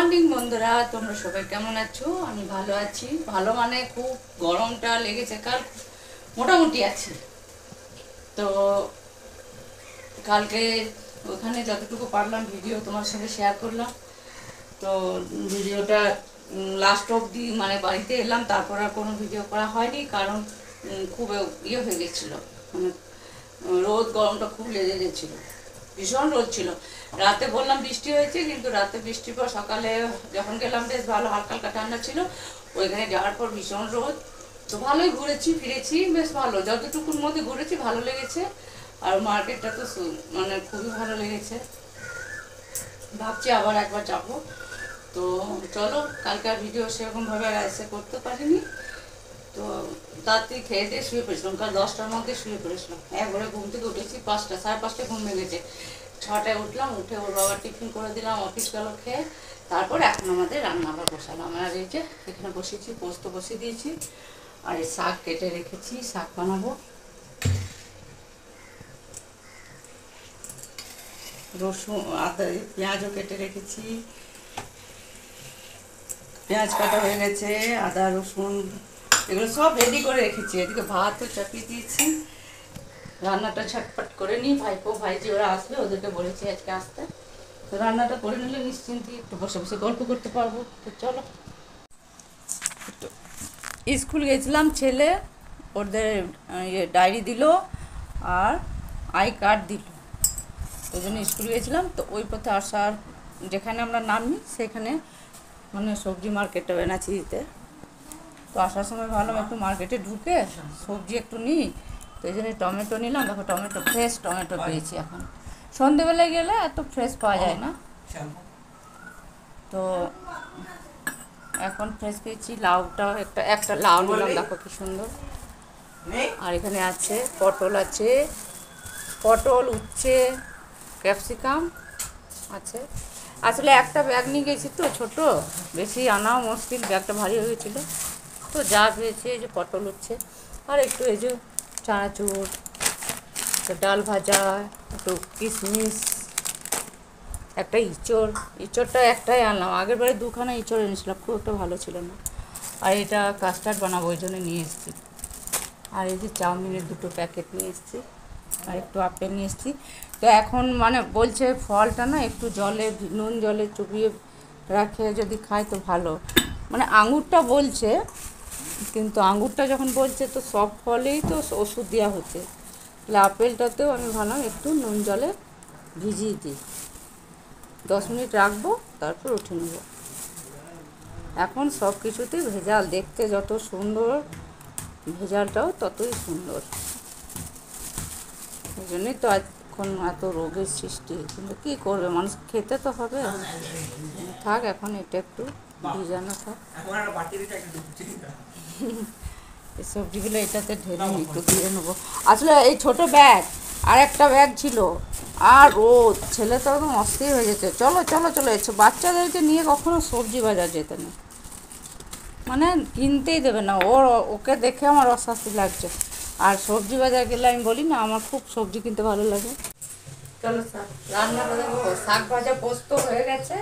Morning বন্ধুরা, তোমরা সবাই কেমন আছো? আমি ভালো আছি। ভালো মানে খুব গরমটা লেগেছে, কাল মোটামুটি আছে। তো কালকে ওখানে যতটুকু পারলাম ভিডিও তোমার সঙ্গে শেয়ার করলাম। তো ভিডিওটা লাস্ট অবধি মানে বাড়িতে এলাম, তারপর আর কোনো ভিডিও করা হয়নি, কারণ খুব ইয়ে হয়ে গেছিলো, মানে রোদ গরমটা খুব লেগে গেছিলো, ভীষণ রোদ ছিল। রাতে বললাম বৃষ্টি হয়েছে, কিন্তু রাতে বৃষ্টির পর সকালে যখন গেলাম বেশ ভালো হালকা হালকা ঠান্ডা ছিল। ওইখানে যাওয়ার পর ভীষণ রোদ। তো ভালোই ঘুরেছি ফিরেছি, বেশ ভালো, যতটুকুর মধ্যে ঘুরেছি ভালো লেগেছে। আর মার্কেটটা তো মানে খুবই ভালো লেগেছে, ভাবছি আবার একবার যাব। তো চলো, কালকে আর ভিডিও সেরকমভাবে আর এসে করতে পারিনি। তো তাড়াতাড়ি খেয়ে দিয়ে শুয়ে পড়েছিলাম, কাল 10টার মধ্যে শুয়ে পড়েছিলাম। একবারে ঘুম থেকে উঠেছি 5টা, 5:30 ঘুম ভেঙেছে। 6টায় উঠলাম, উঠে ওর বাবার টিফিন করে দিলাম, অফিস গেল খেয়ে। তারপর এখন আমাদের রান্না আবার বসালাম। আর এই যে এখানে বসিয়েছি, পোস্ত বসিয়ে দিয়েছি, আর এই শাক কেটে রেখেছি, শাক বানাবো। রসুন আদা পেঁয়াজও কেটে রেখেছি, পেঁয়াজ কাটা হয়ে গেছে, আদা রসুন এগুলো সব রেডি করে রেখেছি। এদিকে ভাতও চাপিয়ে দিয়েছি, রান্নাটা ঝটপট করে নিই। ভাইপো ভাইজি ওরা আসবে, ওদেরকে বলেছি আজকে আসতে। তো রান্নাটা করে নিলে নিশ্চিন্তে একটু বসে বসে গল্প করতে পারবো। তো চলো, স্কুল গেছিলাম, ছেলে ওদের ডায়েরি দিল আর আই কার্ড দিল, ওই জন্য স্কুল গেছিলাম। তো ওই পথে আসার, যেখানে আমরা নামি সেখানে মানে সবজি মার্কেটটা বেনাচিতে। তো আসার সময় ভাবলাম একটু মার্কেটে ঢুকে সবজি একটু নিই। তো এই জন্য টমেটো নিলাম। দেখো টমেটো, ফ্রেশ টমেটো পেয়েছি। এখন সন্ধেবেলায় গেলে এত ফ্রেশ পাওয়া যায় না, তো এখন ফ্রেশ পেয়েছি। লাউটাও একটা লাউ নিলাম, দেখো কি সুন্দর। আর এখানে আছে পটল, আছে পটল, উচ্ছে, ক্যাপসিকাম আছে। আসলে একটা ব্যাগ নিয়ে গেছি তো ছোট, বেশি আনাও মুশকিল, ব্যাগটা ভারী হয়ে গেছিলো। তো যা পেয়েছি, এই যে পটল, উচ্ছে, আর একটু এই যে চানাচুর, ডাল ভাজা, একটু কিশমিশ, একটা ইঁচড়টা একটাই আনলাম। আগের বারে 2খানা ইঁচড় এনেছিলাম, খুব একটা ভালো ছিল না। আর এটা কাস্টার্ড বানাবো, ওই জন্য নিয়ে এসেছি। আর এই যে চাউমিনের 2টো প্যাকেট নিয়ে এসেছি, আর একটু আপেল নিয়ে এসেছি। তো এখন মানে বলছে ফলটা না একটু নুন জলে চুবিয়ে রাখে যদি খায় তো ভালো, মানে আঙুরটা বলছে, কিন্তু আঙুরটা যখন বলছে তো সব ফলেই তো ওষুধ দেওয়া হচ্ছে। তাহলে আপেলটাতেও আমি ভাবলাম একটু নুন জলে ভিজিয়ে দিই, 10 মিনিট রাখবো, তারপর উঠে নেব। এখন সব কিছুতেই ভেজাল, দেখতে যত সুন্দর ভেজালটাও ততই সুন্দর। এই জন্যই তো এখন এত রোগের সৃষ্টি, কিন্তু কী করবে, মানুষ খেতে তো হবে। থাক, এখন এটা একটু ভিজানো থাক। এই সবজিগুলো এটাতে ঢেলে একটু দিয়ে নেবো। আসলে এই ছোটো ব্যাগ, আর একটা ব্যাগ ছিল, আর রোদ, ছেলে তো একদম অস্থির হয়ে যেতে। চলো চলো চলো, বাচ্চাদেরকে নিয়ে কখনো সবজি বাজার যেতে না, মানে কিনতেই দেবে না। ওকে দেখে আমার অস্বস্তি লাগছে। আর সবজি বাজার গেলে আমি বলি না, আমার খুব সবজি কিনতে ভালো লাগে। চলো রান্না করে দেবো। শাক ভাজা পোস্ত হয়ে গেছে,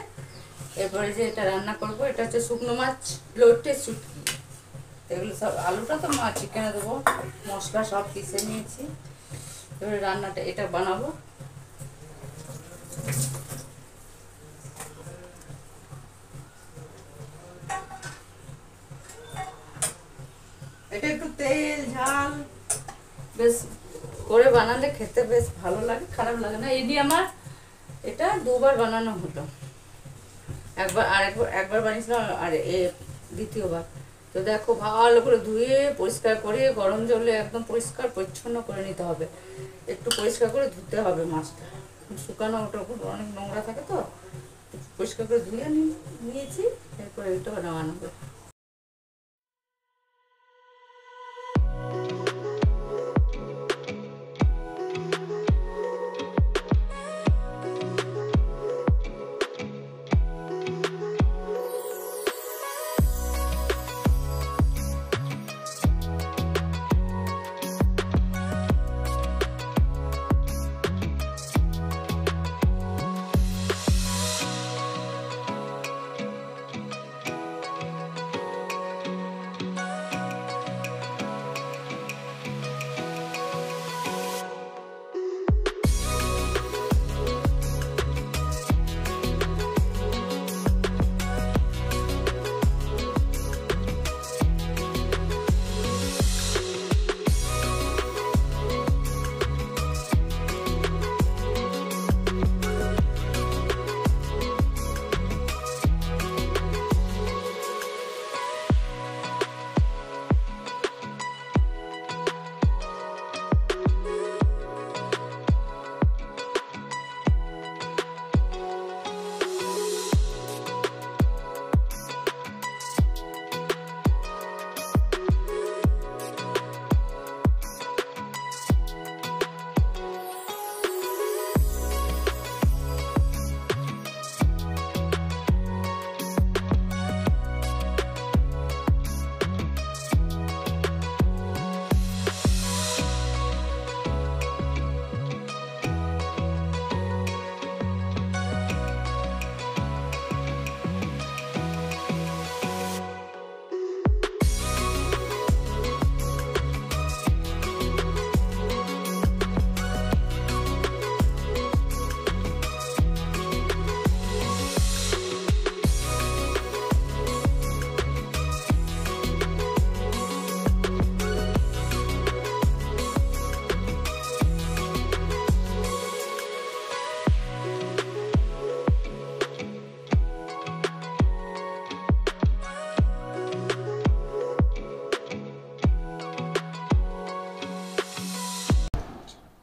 এরপরে যে এটা রান্না করবো, এটা হচ্ছে শুকনো মাছ, লোটে শুটকি। এগুলো সব, আলুটা তো চিকেনে দেবো, মশলা সব পিষে নিয়েছি। এবারে রান্নাটা এটা বানাবো। এটা একটু তেল ঝাল বেশ করে বানালে খেতে বেশ ভালো লাগে, খারাপ লাগে না। এই দিয়ে আমার এটা 2বার বানানো হলো, একবার বানিয়েছিলাম, আর দ্বিতীয়বার। তো দেখো, ভালো করে ধুয়ে পরিষ্কার করে গরম জলে একদম পরিষ্কার পরিচ্ছন্ন করে নিতে হবে। একটু পরিষ্কার করে ধুতে হবে মাছটা, শুকানো ওটার উপর অনেক নোংরা থাকে, তো পরিষ্কার করে ধুয়ে নিয়েছি। এরপরে এটা বানানো হবে।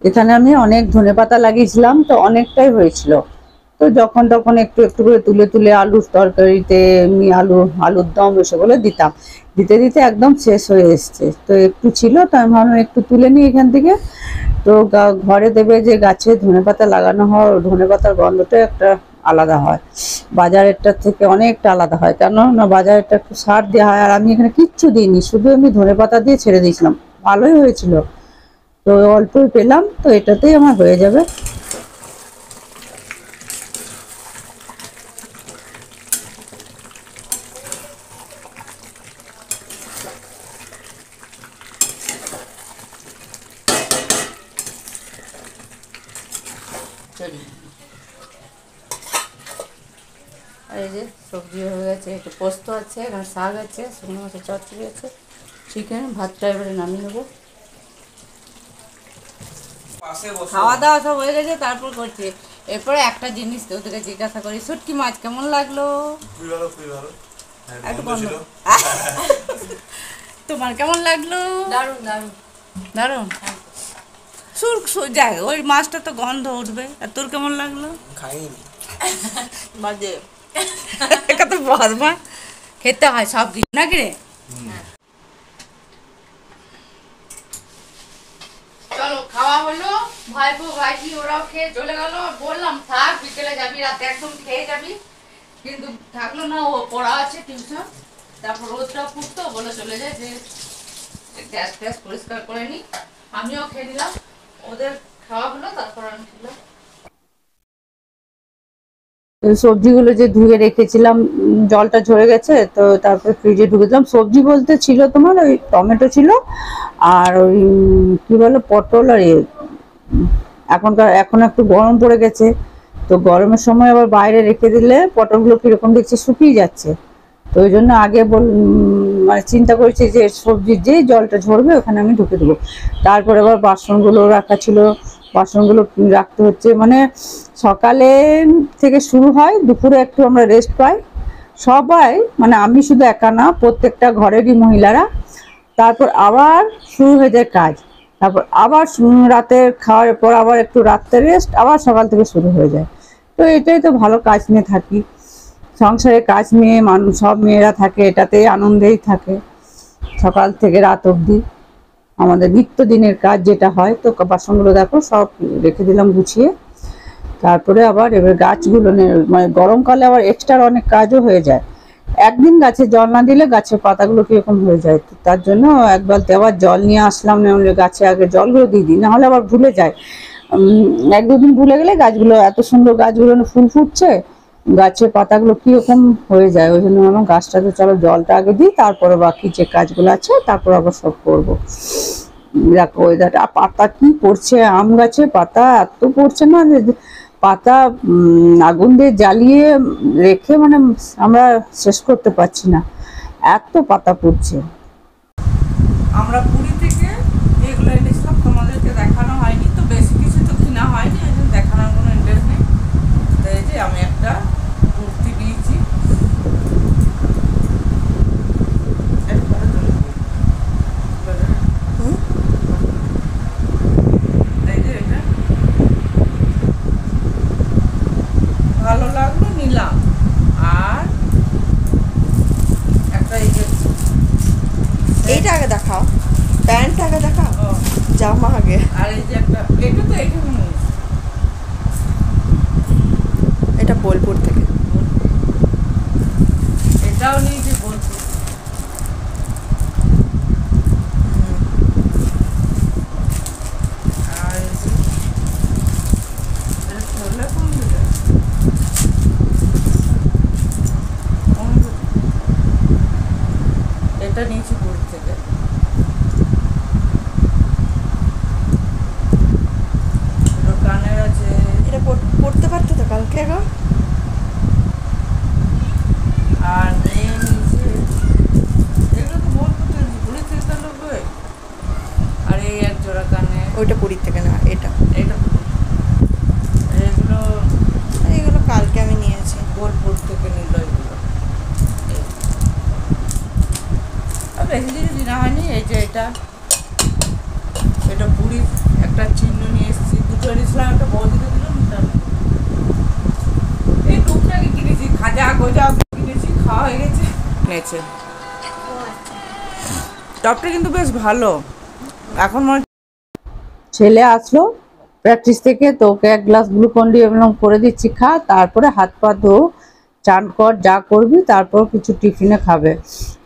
এখানে আমি অনেক ধনেপাতা লাগিয়েছিলাম, তো অনেকটাই হয়েছিল। তো যখন তখন একটু একটু করে তুলে তুলে আলুর তরকারিতে এমনি আলুর দম এসবগুলো দিতাম, দিতে দিতে একদম শেষ হয়ে এসছে। তো একটু ছিল, তো আমি ভাবলাম একটু তুলে নিই এখান থেকে। তো ঘরে দেবে যে গাছে ধনেপাতা লাগানো হয়, ধনেপাতার গন্ধটা একটা আলাদা হয়, বাজারেরটার থেকে অনেকটা আলাদা হয়। কেননা বাজারেরটা একটু সার দেওয়া হয়, আর আমি এখানে কিচ্ছু দিইনি, শুধু এমনি ধনেপাতা দিয়ে ছেড়ে দিয়েছিলাম, ভালোই হয়েছিল। তো অল্পই পেলাম, তো এটাতেই আমার হয়ে যাবে। আর এই যে সবজি হয়ে গেছে, একটু পোস্ত আছে, এখানে শাক আছে, শুকনো মাছের চচ্চড়ি আছে, চিকেন। ভাতটা এবারে নামিয়ে নেবো। খাওয়া দাওয়া সব হয়ে গেছে, তারপর করছি। এরপরে একটা জিনিস তোদেরকে জিজ্ঞাসা করি, শুটকি মাছ কেমন লাগলো? একটু বন্ধ। তোমার কেমন লাগলো? দারুণ দারুণ দারুণ। যাক, ওই মাছটা তো গন্ধ উঠবে। আর তোর কেমন লাগলো? খাইনি বাজে। এটা তো বদমা, খেতে হয় সব কিছু নাকি রে? চলো খাওয়া হলো, ভাইপো ভাইজি ওরাও খেয়ে চলে গেল। বললাম থাক, বিকেলে যাবি, রাতে একদম খেয়ে যাবি, কিন্তু থাকলো না, ও পড়া আছে টিউশন। তারপর রোদটা ফুটতো, বলে চলে যায় যে গ্যাস ট্যাস পরিষ্কার করে নি। আমিও খেয়ে নিলাম, ওদের খাওয়া হলো, তারপর আমি খেলাম। সবজিগুলো যে ধুয়ে রেখেছিলাম, জলটা ঝরে গেছে, তো তারপর ফ্রিজে ঢুকে দিলাম। সবজি বলতে ছিল তোমার ওই টমেটো ছিল, আর ওই কি বলে পটল, আর এখন একটু গরম পড়ে গেছে, তো গরমের সময় আবার বাইরে রেখে দিলে পটলগুলো কিরকম দেখছি শুকিয়ে যাচ্ছে। তো ওই জন্য আগে মানে চিন্তা করেছি যে সবজির যে জলটা ঝরবে ওখানে আমি ঢুকে দেবো। তারপরে আবার বাসনগুলো রাখা ছিল, বাসনগুলো রাখতে হচ্ছে। মানে সকালে থেকে শুরু হয়, দুপুরে একটু আমরা রেস্ট পাই সবাই, মানে আমি শুধু একা না, প্রত্যেকটা ঘরেরই মহিলারা। তারপর আবার শুরু হয়ে যায় কাজ, তারপর আবার রাতের খাওয়ার পর আবার একটু রাত্রে রেস্ট, আবার সকাল থেকে শুরু হয়ে যায়। তো এটাই তো ভালো, কাজ নিয়ে থাকি, সংসারে কাজ নিয়ে মানুষ সব মেয়েরা থাকে, এটাতেই আনন্দেই থাকে সকাল থেকে রাত অবধি। আমাদের নিত্যদিনের কাজ যেটা হয়, তো বাসনগুলো দেখো সব রেখে দিলাম গুছিয়ে। তারপরে আবার এবার গাছগুলো মানে গরমকালে আবার এক্সট্রা অনেক কাজও হয়ে যায়। একদিন গাছে জল না দিলে গাছের পাতাগুলো কিরকম হয়ে যায়, তো তার জন্য এক বালতি আবার জল নিয়ে আসলাম, না হলে গাছে আগে জলগুলো দিয়ে দিই, নাহলে আবার ভুলে যায়। এক দুদিন ভুলে গেলে গাছগুলো, এত সুন্দর গাছগুলো ফুল ফুটছে, গাছের পাতাগুলো কিরকম হয়ে যায়। ওই জন্য আমার গাছটাকে চলো জলটা আগে দিই, তারপরে বাকি যে কাজগুলো আছে তারপর আবার সব করবো। দেখো ওয়েদারটা, পাতা কি পড়ছে, আম গাছে পাতা এত পড়ছে না যে পাতা আগুন দিয়ে জ্বালিয়ে রেখে মানে আমরা শেষ করতে পারছি না, এত পাতা পড়ছে। আমরা পুরী থেকে যেগুলো এনেছিলাম তোমাদেরকে দেখানো হয়নি, তো বেশি কিছু তো কেনা হয়নি, এই জন্য দেখানোর কোনো ইন্টারেস্ট নেই। তো এই যে আমি একটা কুর্তি নিয়েছি, এই যে এটা ভালো লাগলো, নিলাম। আর একটা এই যে এইটা আগে দেখাও, প্যান্ট আগে দেখাও, ও, জামা আগে। আর এই যে একটা, এটা তো এখানে নিয়েছি, এটা বোলপুর থেকে। এটাও নিয়েছি বলছি। আর এই যে এটা ছোলা কোন দিকে? এটা নিয়েছি পুরী থেকে। দুটো কানের আছে। এটা পড়তে পারতো তো কালকে গো। আর এই নিচে এগুলো তো বলবো তো, পুরী থেকে তো লোকবে। আর এই এক জোড়া কানে, ওইটা পুরীর থেকে না, এটা। এটা এগুলো আর এগুলো কালকে আমি নিয়েছি। বোলপুর থেকে নিল এগুলো। আর বেশি কিছু কিনা হয়নি। এই যে এটা পুরীর একটা চিহ্ন নিয়ে এসেছি, আছে। টপটা কিন্তু বেশ ভালো। এখন মনে ছেলে আসলো প্র্যাকটিস থেকে, তো ওকে এক গ্লাস গ্লুকন ডি এবং করে দিচ্ছি খা, তারপরে হাত পা ধো, চান কর, যা করবি, তারপর কিছু টিফিনে খাবে।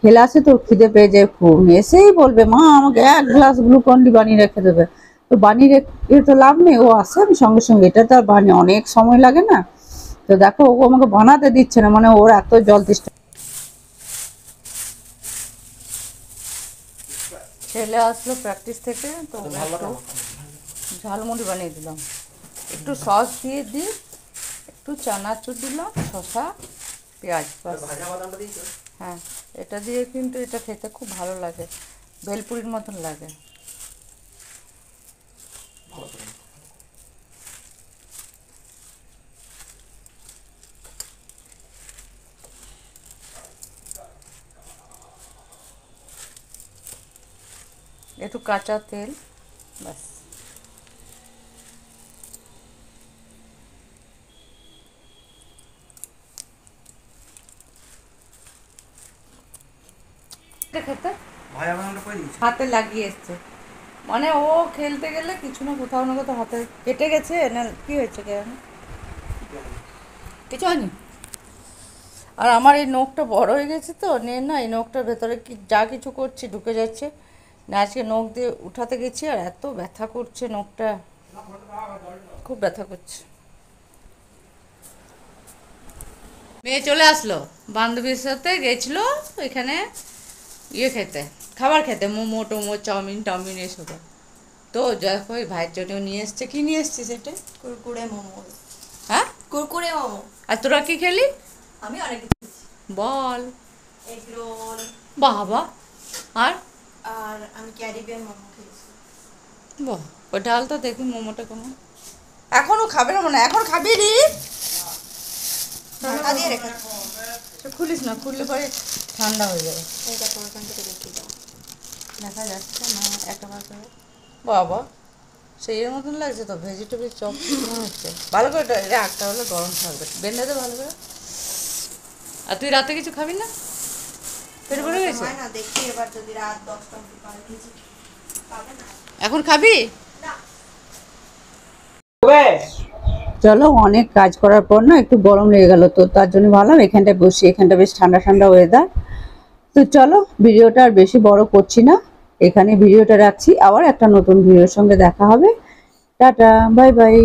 খেলে আসে তো খিদে পেয়ে যায় খুব, এসেই বলবে মা আমাকে এক গ্লাস গ্লুকন ডি বানিয়ে রেখে দেবে। তো বানিয়ে রেখে তো লাভ নেই, ও আসে আমি সঙ্গে সঙ্গে, এটা তো আর বানিয়ে অনেক সময় লাগে না। তো দেখো ও আমাকে বানাতে দিচ্ছে না, মানে ওর এত জল তেষ্টা। ছেলে আসলো প্র্যাকটিস থেকে, তো একটু ঝালমুড়ি বানিয়ে দিলাম, একটু সস দিয়ে দিই, একটু চানাচুর দিলাম, শসা, পেঁয়াজ, হ্যাঁ এটা দিয়ে কিন্তু এটা খেতে খুব ভালো লাগে, ভেলপুরির মতন লাগে। একটু কাঁচা তেল, ব্যাস। খেতে হাতে লাগিয়ে এসছে, মানে ও খেলতে গেলে কিছু না কোথাও না কোথাও হাতে কেটে গেছে না, কি হয়েছে কেন কিছু হয়নি। আর আমার এই নখটা বড় হয়ে গেছে তো, নিয়ে না এই নখটার ভেতরে কি যা কিছু করছি ঢুকে যাচ্ছে না। আজকে নখ দিয়ে উঠাতে গেছি আর এত ব্যথা করছে নখটা, খুব ব্যথা করছে। মেয়ে চলে আসলো, বান্ধবীর সাথে গেছিলো এখানে ইয়ে খেতে, খাবার খেতে, মোমো টোমো চাউমিন টাউমিন এসব। তো দেখো ওই ভাইয়ের জন্য নিয়ে এসছে, কি নিয়ে এসছে সেটা? কুরকুরে মোমো। হ্যাঁ কুরকুরে মোমো। আর তোরা কি খেলি আমি অনেক বল? Egg roll. বাবা, আর আর আমি ক্যারিবিয়ান মোমো খেয়েছি। বাহ, ওই ডাল তো দেখি মোমোটা কেমন। এখনো খাবে না মানে, এখন খাবি রে? ঢাকা দিয়ে রেখে খুলিস না, খুললে পরে ঠান্ডা হয়ে যাবে। এই দেখো ওখান থেকে দেখিয়ে দাও। দেখা যাচ্ছে না একটা বার করে। বাবা সেই এর মতন লাগছে তো, ভেজিটেবল চপ মনে হচ্ছে। ভালো করে রাখতে হলে গরম থাকবে, বেঁধে দে ভালো করে। আর তুই রাতে কিছু খাবি না? পেট ভরে গেছে? হয় না, দেখি এবার যদি রাত 10টা অবধি পারে কিছু পাবে না। এখন খাবি? না। চলো অনেক কাজ করার পর না একটু গরম লেগে গেল, তো তার জন্য ভাবলাম এখানটায় বসি, এখানটা বেশ ঠান্ডা ঠান্ডা ওয়েদার। তো চলো ভিডিওটা আর বেশি বড় করছি না, এখানে ভিডিওটা রাখছি, আবার একটা নতুন ভিডিওর সঙ্গে দেখা হবে। Tata, bye bye.